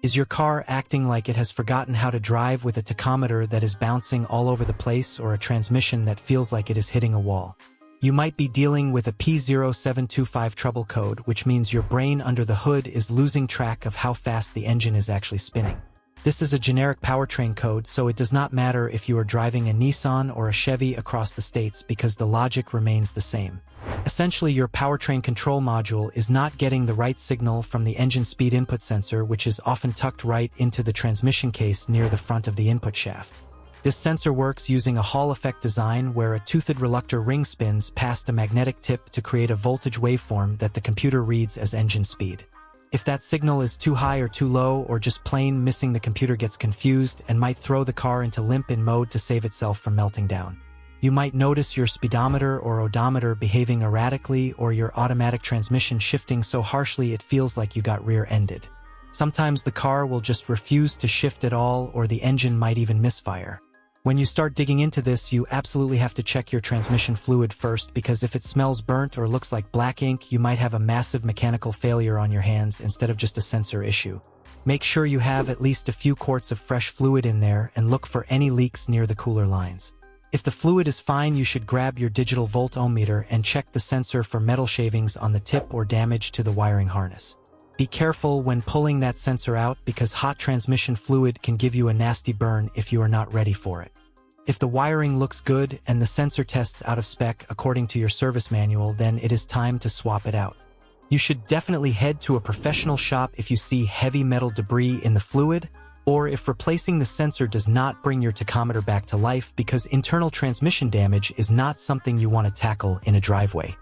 Is your car acting like it has forgotten how to drive with a tachometer that is bouncing all over the place, or a transmission that feels like it is hitting a wall? You might be dealing with a P0725 trouble code, which means your brain under the hood is losing track of how fast the engine is actually spinning. This is a generic powertrain code, so it does not matter if you are driving a Nissan or a Chevy across the states because the logic remains the same. Essentially, your powertrain control module is not getting the right signal from the engine speed input sensor, which is often tucked right into the transmission case near the front of the input shaft. This sensor works using a Hall effect design where a toothed reluctor ring spins past a magnetic tip to create a voltage waveform that the computer reads as engine speed. If that signal is too high or too low, or just plain missing, the computer gets confused and might throw the car into limp-in mode to save itself from melting down. You might notice your speedometer or odometer behaving erratically, or your automatic transmission shifting so harshly it feels like you got rear-ended. Sometimes the car will just refuse to shift at all, or the engine might even misfire. When you start digging into this, you absolutely have to check your transmission fluid first, because if it smells burnt or looks like black ink, you might have a massive mechanical failure on your hands instead of just a sensor issue. Make sure you have at least a few quarts of fresh fluid in there, and look for any leaks near the cooler lines. If the fluid is fine, you should grab your digital volt ohmmeter and check the sensor for metal shavings on the tip or damage to the wiring harness. Be careful when pulling that sensor out, because hot transmission fluid can give you a nasty burn if you are not ready for it. If the wiring looks good and the sensor tests out of spec according to your service manual, then it is time to swap it out. You should definitely head to a professional shop if you see heavy metal debris in the fluid, or if replacing the sensor does not bring your tachometer back to life, because internal transmission damage is not something you want to tackle in a driveway.